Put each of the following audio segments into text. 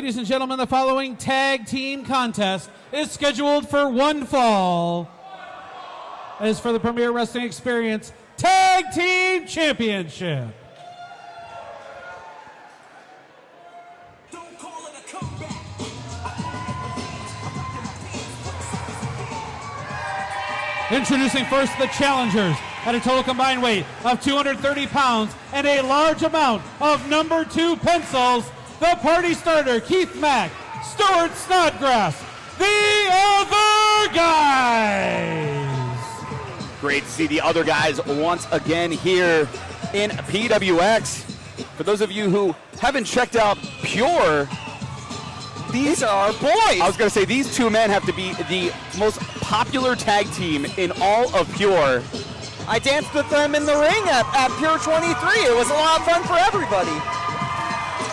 Ladies and gentlemen, the following tag team contest is scheduled for one fall. As for the Premier Wrestling Experience Tag Team Championship. Introducing first the challengers at a total combined weight of 230 pounds and a large amount of number 2 pencils, the party starter, Keith Mack, Stuart Snodgrass, the other guys. Great to see the other guys once again here in PWX. For those of you who haven't checked out Pure, these are our boys. I was going to say, these two men have to be the most popular tag team in all of Pure. I danced with them in the ring at Pure 23. It was a lot of fun for everybody.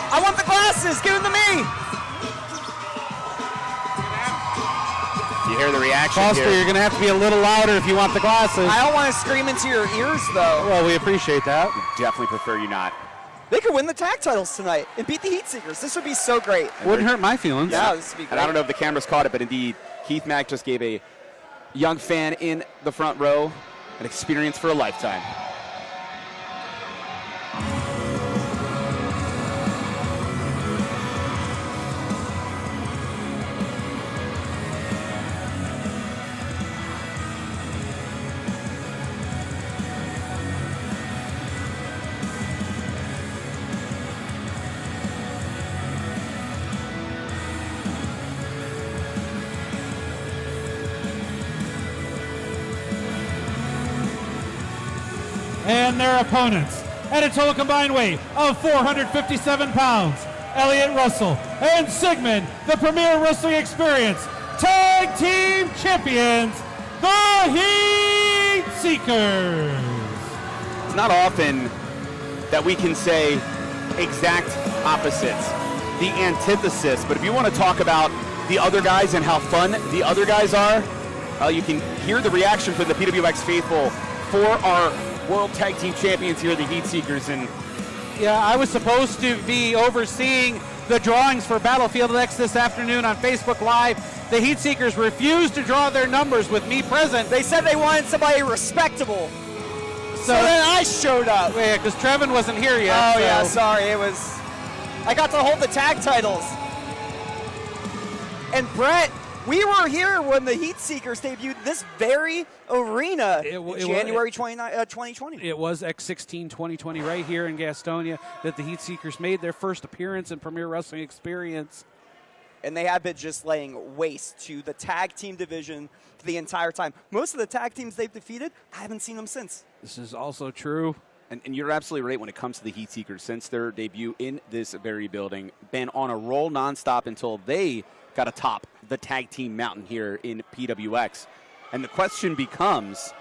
I want the glasses. Give them to me. You hear the reaction Foster, here. you're going to have to be a little louder if you want the glasses. I don't want to scream into your ears, though. Well, we appreciate that. Definitely prefer you not. They could win the tag titles tonight and beat the Heatseekers. This would be so great. Wouldn't hurt my feelings. Yeah, this would be great. And I don't know if the cameras caught it, but indeed, Keith Mack just gave a young fan in the front row an experience for a lifetime. And their opponents at a total combined weight of 457 pounds, Elliott Russell and Sigmund, the Premier Wrestling Experience Tag Team Champions, the Heatseekers. It's not often that we can say exact opposites, the antithesis, but if you want to talk about the other guys and how fun the other guys are, you can hear the reaction from the PWX faithful for our World Tag Team Champions here, the Heatseekers. And yeah, I was supposed to be overseeing the drawings for Battlefield X this afternoon on Facebook Live. The Heatseekers refused to draw their numbers with me present. They said they wanted somebody respectable. So then I showed up. Yeah, because Trevin wasn't here yet. Oh, so. yeah, sorry. I got to hold the tag titles. And Brett, we were here when the Heatseekers debuted this very arena in January 2020. It was X16 2020 right here in Gastonia that the Heatseekers made their first appearance in Premier Wrestling Experience. And they have been just laying waste to the tag team division for the entire time. Most of the tag teams they've defeated, I haven't seen them since. This is also true. And you're absolutely right when it comes to the Heatseekers. Since their debut in this very building, been on a roll nonstop until they got atop the tag team mountain here in PWX. And the question becomes,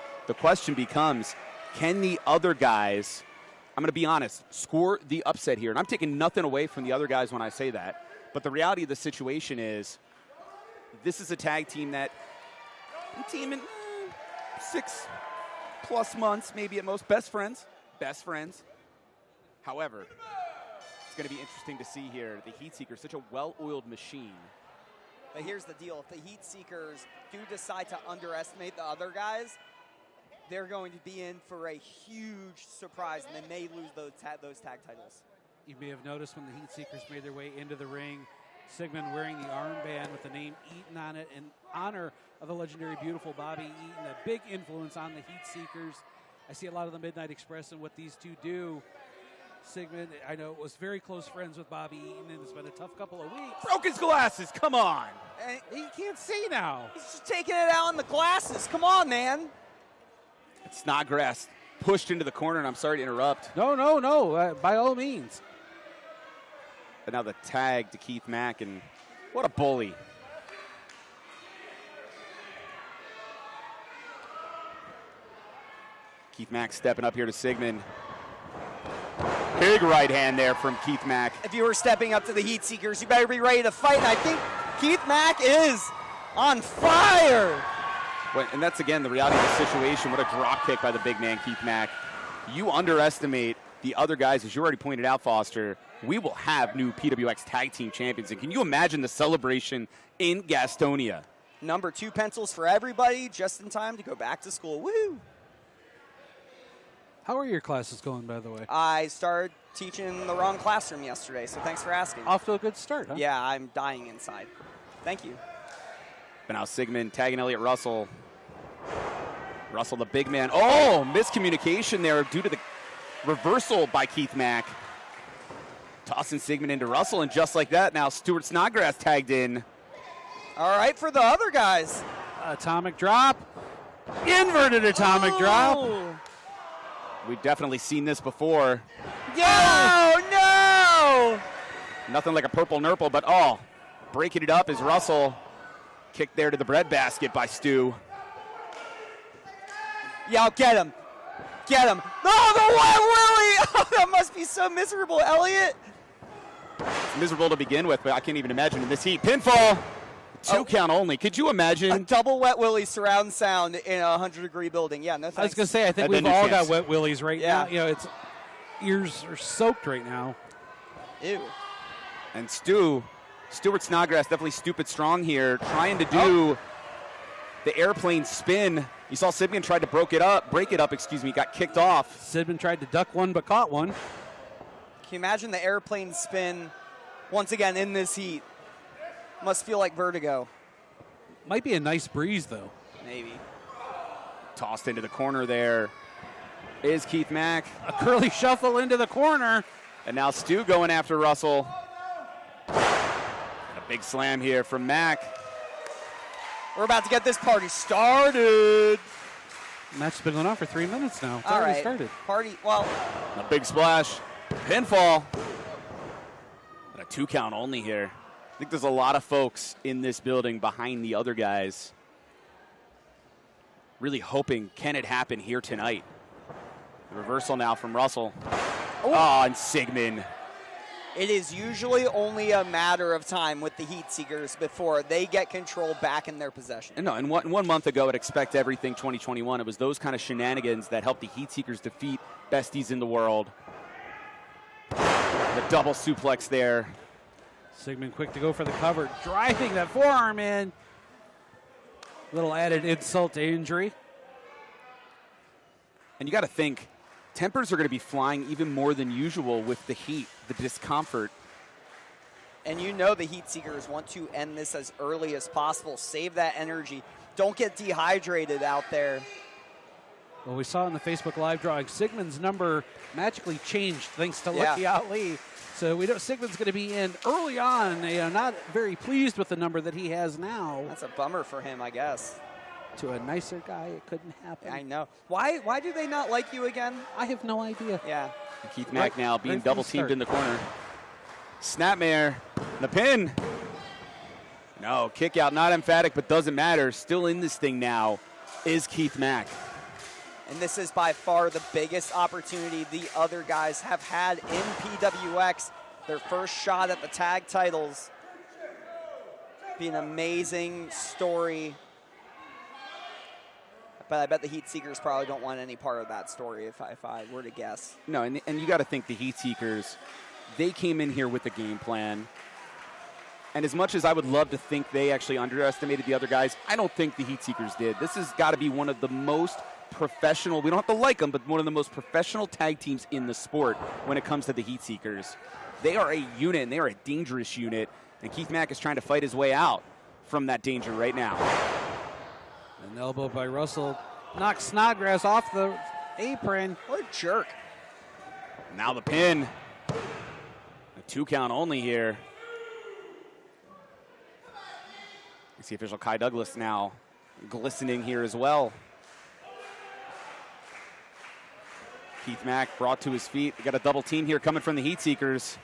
can the other guys, I'm going to be honest, score the upset here? And I'm taking nothing away from the other guys when I say that. But the reality of the situation is, this is a tag team that team in 6+ months, maybe at most, best friends. However, it's going to be interesting to see here. The Heatseekers, such a well-oiled machine. But here's the deal. If the Heatseekers do decide to underestimate the other guys, they're going to be in for a huge surprise, and they may lose those tag titles. You may have noticed when the Heatseekers made their way into the ring, Sigmund wearing the armband with the name Eaton on it in honor of the legendary beautiful Bobby Eaton, a big influence on the Heatseekers. I see a lot of the Midnight Express and what these two do. Sigmund, I know, was very close friends with Bobby Eaton, and it's been a tough couple of weeks. Broke his glasses, come on. And He can't see now. he's just taking it out on the glasses. Come on, man. Snodgrass pushed into the corner, and I'm sorry to interrupt. No, by all means. But now the tag to Keith Mack, and what a bully. Keith Mack stepping up here to Sigmund. Big right hand there from Keith Mack. If you were stepping up to the Heatseekers, you better be ready to fight. And I think Keith Mack is on fire. And that's, again, the reality of the situation. What a drop kick by the big man, Keith Mack. You underestimate the other guys, as you already pointed out, Foster, we will have new PWX Tag Team Champions. And can you imagine the celebration in Gastonia? Number 2 pencils for everybody, just in time to go back to school. Woo! How are your classes going, by the way? I started teaching in the wrong classroom yesterday, so thanks for asking. Off to a good start, huh? Yeah, I'm dying inside. Thank you. But now Sigmund tagging Elliott Russell. Russell, the big man. Oh, miscommunication there due to the reversal by Keith Mack. Tossing Sigmund into Russell, and just like that, now Stuart Snodgrass tagged in. All right, for the other guys. Atomic drop. Inverted atomic drop. We've definitely seen this before. Oh, no! Nothing like a purple nurple, but breaking it up is Russell. Kicked there to the breadbasket by Stu. Yeah, get him. Get him. Oh, the Wet Willie! Oh, that must be so miserable, Elliott. It's miserable to begin with, but I can't even imagine in this heat. Pinfall. 2 count only. Could you imagine? A double Wet Willie surround sound in a 100-degree building. Yeah, no thanks. I was going to say, I think we've all got wet willies right now. You know, it's ears are soaked right now. Ew. And Stuart Snodgrass, definitely stupid strong here, trying to do the airplane spin. You saw Sigmund tried to break it up, got kicked off. Sigmund tried to duck one, but caught one. Can you imagine the airplane spin once again in this heat? Must feel like vertigo. Might be a nice breeze, though. Maybe. Tossed into the corner there is Keith Mack. A curly shuffle into the corner. And now Stu going after Russell. And a big slam here from Mack. We're about to get this party started. The match has been going on for 3 minutes now. It's All already right. started. Party, well. A big splash. Pinfall. And a 2 count only here. I think there's a lot of folks in this building behind the other guys. Really hoping, can it happen here tonight? The reversal now from Russell. And Sigmund. It is usually only a matter of time with the Heatseekers before they get control back in their possession. And no, and 1 month ago at Expect Everything 2021, it was those kind of shenanigans that helped the Heatseekers defeat besties in the world. The double suplex there. Sigmund quick to go for the cover, driving that forearm in. Little added insult to injury. And you got to think, tempers are going to be flying even more than usual with the heat, the discomfort. And you know the Heatseekers want to end this as early as possible. Save that energy. Don't get dehydrated out there. Well, we saw in the Facebook Live drawing, Sigmund's number magically changed thanks to Lucky Ali. So we know Sigmund's going to be in early on. Not very pleased with the number that he has now. That's a bummer for him, I guess. To a nicer guy, it couldn't happen. I know. Why do they not like you again? I have no idea. Yeah. And Keith Mack now being right double teamed in the corner. Snapmare, the pin. No, kick out, not emphatic, but doesn't matter. Still in this thing now is Keith Mack. And this is by far the biggest opportunity the other guys have had in PWX. Their first shot at the tag titles. Be an amazing story. But I bet the Heatseekers probably don't want any part of that story if I were to guess. No, and you got to think the Heatseekers, they came in here with a game plan. And as much as I would love to think they actually underestimated the other guys, I don't think the Heatseekers did. This has got to be one of the most professional, we don't have to like them, but one of the most professional tag teams in the sport when it comes to the Heatseekers. They are a unit, and they are a dangerous unit, and Keith Mack is trying to fight his way out from that danger right now. An elbow by Russell knocks Snodgrass off the apron. What a jerk. Now the pin. A 2 count only here. You see official Kai Douglas now glistening here as well. Keith Mack brought to his feet. We got a double team here coming from the Heatseekers.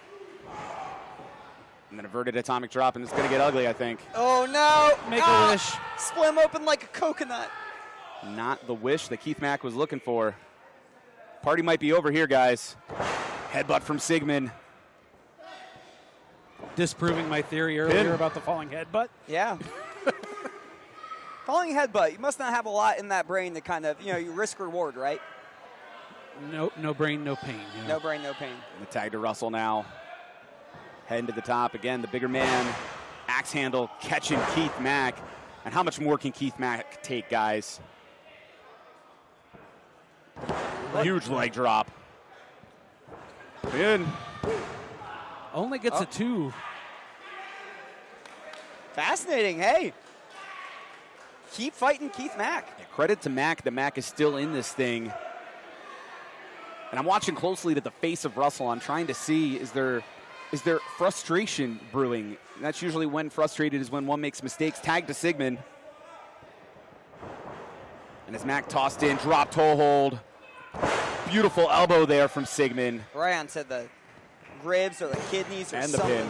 And then averted atomic drop, and it's going to get ugly, I think. Oh, no. Make a wish. Split him open like a coconut. Not the wish that Keith Mack was looking for. Party might be over here, guys. Headbutt from Sigmund. Disproving my theory earlier about the falling headbutt. Yeah. Falling headbutt. You must not have a lot in that brain to kind of, you risk reward, right? No brain, no pain. You know? No brain, no pain. And the tag to Russell now. Heading to the top again, the bigger man. Axe handle catching Keith Mack. And how much more can Keith Mack take, guys? Huge leg drop. In. Only gets a 2. Fascinating. Hey, keep fighting Keith Mack. Yeah, credit to Mack that Mack is still in this thing. And I'm watching closely to the face of Russell. I'm trying to see, is there frustration brewing? And that's usually when frustrated is when one makes mistakes. Tag to Sigmund. And as Mack tossed in, drop toe hold. Beautiful elbow there from Sigmund. Right onto the ribs or the kidneys or And the something. pin.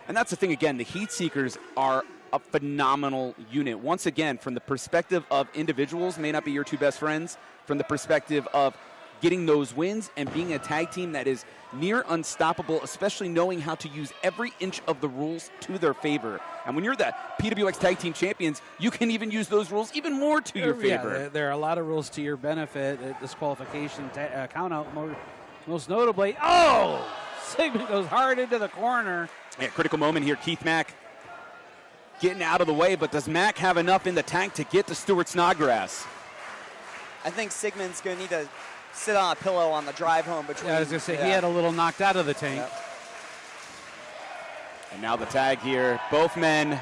And that's the thing, again, the Heatseekers are a phenomenal unit. Once again, from the perspective of individuals, may not be your two best friends, from the perspective of getting those wins and being a tag team that is near unstoppable, especially knowing how to use every inch of the rules to their favor. And when you're the PWX Tag Team Champions, you can even use those rules even more to your favor. Yeah, there are a lot of rules to your benefit. Disqualification, count out, most notably. Oh! Sigmund goes hard into the corner. Yeah, critical moment here. Keith Mack getting out of the way, but does Mack have enough in the tank to get to Stuart Snodgrass? I think Sigmund's going to need to sit on a pillow on the drive home between. Yeah, I was going to say, he had a little knocked out of the tank. Yep. And now the tag here. Both men.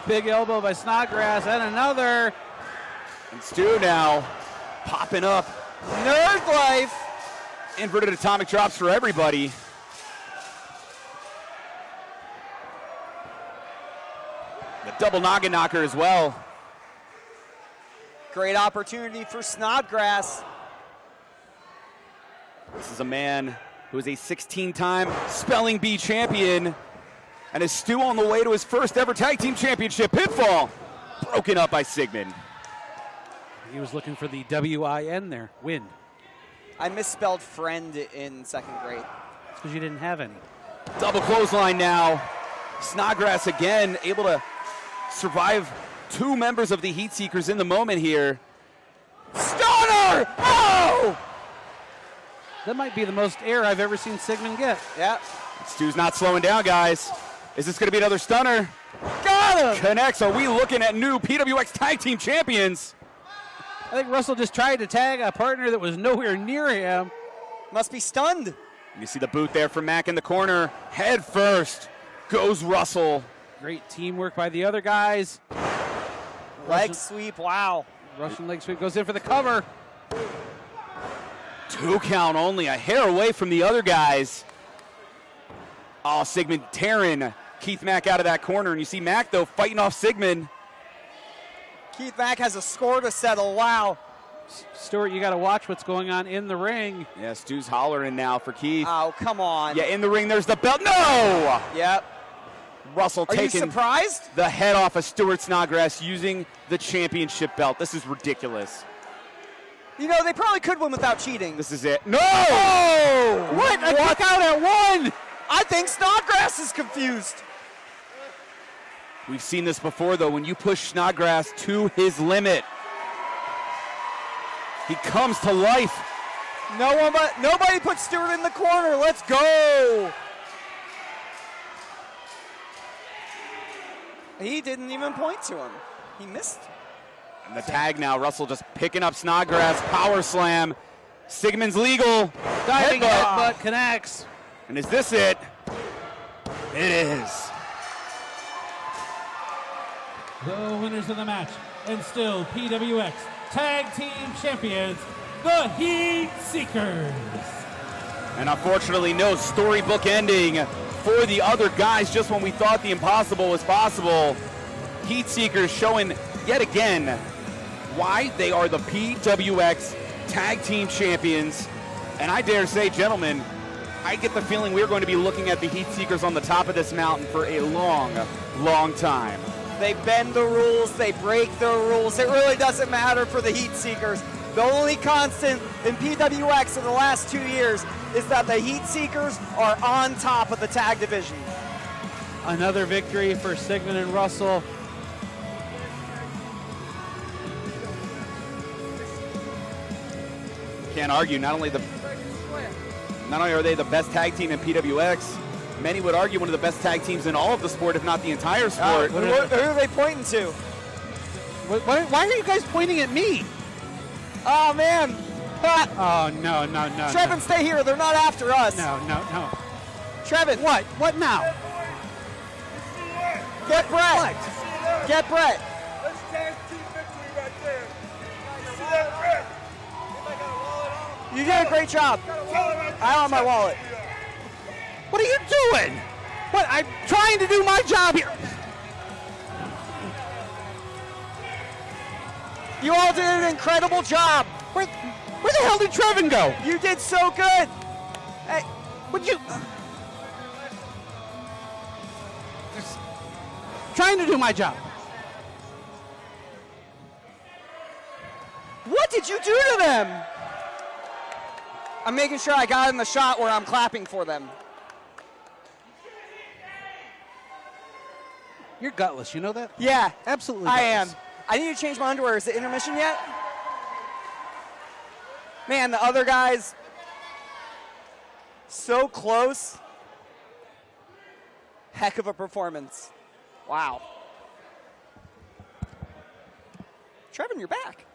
Big elbow by Snodgrass, and another. And Stu now popping up. Nerd life. Inverted atomic drops for everybody. The double noggin knocker as well. Great opportunity for Snodgrass. This is a man who is a 16-time Spelling Bee champion and is Stu on the way to his first ever tag team championship. Pinfall broken up by Sigmund. He was looking for the W-I-N there, win. I misspelled friend in second grade. It's because you didn't have any. Double clothesline now. Snodgrass again able to survive two members of the Heatseekers in the moment here. Stunner! Oh! That might be the most air I've ever seen Sigmund get. Yeah. Stu's not slowing down, guys. Is this going to be another stunner? Got him! Connects. Are we looking at new PWX Tag Team Champions? I think Russell just tried to tag a partner that was nowhere near him. Must be stunned. You see the boot there from Mack in the corner. Head first goes Russell. Great teamwork by the other guys. Leg sweep, wow. Russian leg sweep goes in for the cover. 2 count only, a hair away from the other guys. Oh, Sigmund tearing Keith Mack out of that corner. And you see Mack, though, fighting off Sigmund. Keith Mack has a score to settle, wow. Stuart, you got to watch what's going on in the ring. Yeah, Stu's hollering now for Keith. Oh, come on. Yeah, in the ring, there's the belt. No! Yep. Russell Are you taking surprised? the head off of Stuart Snodgrass using the championship belt. This is ridiculous. You know, they probably could win without cheating. This is it. No! Oh! What? A kick out at 1! I think Snodgrass is confused. We've seen this before, though. When you push Snodgrass to his limit, he comes to life. Nobody put Stewart in the corner. Let's go. He didn't even point to him. He missed. And the tag now, Russell just picking up Snodgrass, power slam. Sigmund's legal. Diving Headbutt. headbutt connects. And is this it? It is. The winners of the match, and still PWX Tag Team Champions, the Heatseekers. And unfortunately, no storybook ending for the other guys just when we thought the impossible was possible. Heatseekers showing yet again why they are the PWX Tag Team Champions. And I dare say, gentlemen, I get the feeling we're going to be looking at the Heatseekers on the top of this mountain for a long, long time. They bend the rules. They break the rules. It really doesn't matter for the Heatseekers. The only constant in PWX in the last 2 years is that the Heatseekers are on top of the tag division. Another victory for Sigmund and Russell. Can't argue. Not only are they the best tag team in PWX, many would argue one of the best tag teams in all of the sport, if not the entire sport. Who are they pointing to? Why are you guys pointing at me? Oh, man. Oh, no. Trevin, stay here. They're not after us. No. Trevin. What? What now? Get Brett. What? Get Brett. That's tag team victory right there. See that, Brett? You did a great job. I want my wallet. What are you doing? What? I'm trying to do my job here. You all did an incredible job. Where the hell did Trevin go? You did so good. Hey, Would you? Just trying to do my job. what did you do to them? I'm making sure I got in the shot where I'm clapping for them. You're gutless. You know that? Yeah, Absolutely. I am. gutless. I need to change my underwear. Is it intermission yet? Man, the other guys, so close. Heck of a performance. Wow. Trevin, you're back.